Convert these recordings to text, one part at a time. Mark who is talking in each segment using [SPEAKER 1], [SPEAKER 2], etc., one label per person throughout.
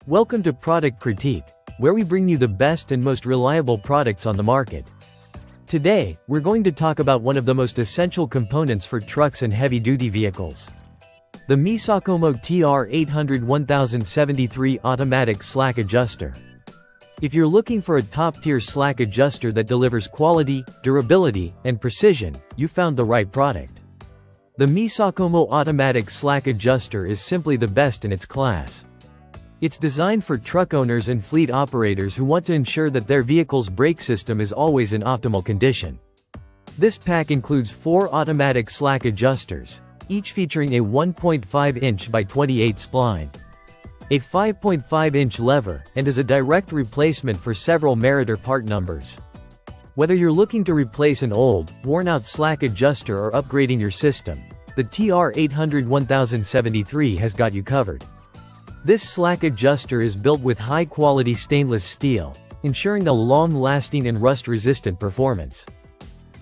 [SPEAKER 1] Welcome to Product Critique, where we bring you the best and most reliable products on the market. Today, we're going to talk about one of the most essential components for trucks and heavy-duty vehicles. The Misakomo TR801073 Automatic Slack Adjuster. If you're looking for a top-tier slack adjuster that delivers quality, durability, and precision, you found the right product. The Misakomo Automatic Slack Adjuster is simply the best in its class. It's designed for truck owners and fleet operators who want to ensure that their vehicle's brake system is always in optimal condition. This pack includes 4 automatic slack adjusters, each featuring a 1.5-inch by 28 spline, a 5.5-inch lever, and is a direct replacement for several Meritor part numbers. Whether you're looking to replace an old, worn-out slack adjuster or upgrading your system, the TR801073 has got you covered. This slack adjuster is built with high-quality stainless steel, ensuring a long-lasting and rust-resistant performance.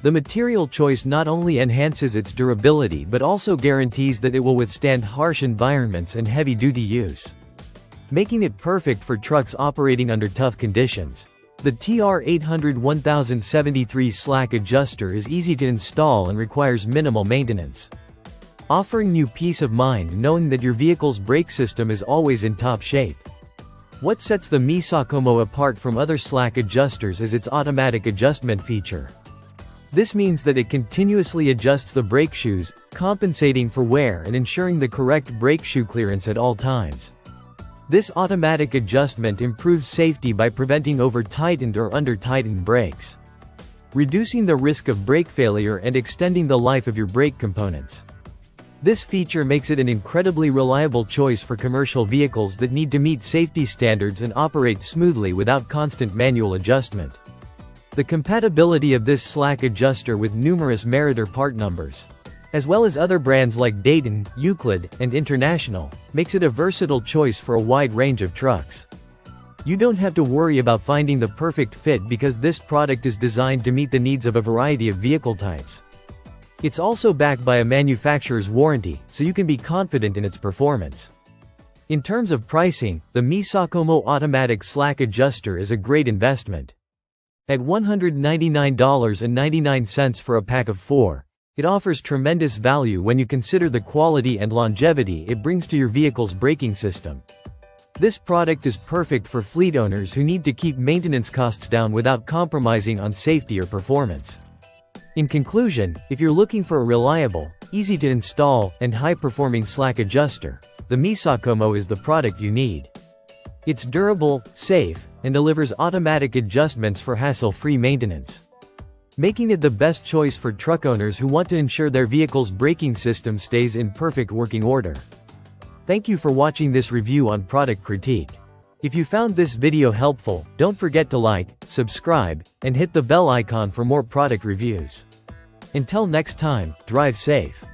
[SPEAKER 1] The material choice not only enhances its durability but also guarantees that it will withstand harsh environments and heavy-duty use, making it perfect for trucks operating under tough conditions. The TR801073 slack adjuster is easy to install and requires minimal maintenance, offering you peace of mind knowing that your vehicle's brake system is always in top shape. What sets the Misakomo apart from other slack adjusters is its automatic adjustment feature. This means that it continuously adjusts the brake shoes, compensating for wear and ensuring the correct brake shoe clearance at all times. This automatic adjustment improves safety by preventing over-tightened or under-tightened brakes, reducing the risk of brake failure and extending the life of your brake components. This feature makes it an incredibly reliable choice for commercial vehicles that need to meet safety standards and operate smoothly without constant manual adjustment. The compatibility of this slack adjuster with numerous Meritor part numbers, as well as other brands like Dayton, Euclid, and International, makes it a versatile choice for a wide range of trucks. You don't have to worry about finding the perfect fit because this product is designed to meet the needs of a variety of vehicle types. It's also backed by a manufacturer's warranty, so you can be confident in its performance. In terms of pricing, the Misakomo Automatic Slack Adjuster is a great investment. At $199.99 for a pack of 4, it offers tremendous value when you consider the quality and longevity it brings to your vehicle's braking system. This product is perfect for fleet owners who need to keep maintenance costs down without compromising on safety or performance. In conclusion, if you're looking for a reliable, easy-to-install, and high-performing slack adjuster, the Misakomo is the product you need. It's durable, safe, and delivers automatic adjustments for hassle-free maintenance, making it the best choice for truck owners who want to ensure their vehicle's braking system stays in perfect working order. Thank you for watching this review on Product Critique. If you found this video helpful, don't forget to like, subscribe, and hit the bell icon for more product reviews. Until next time, drive safe.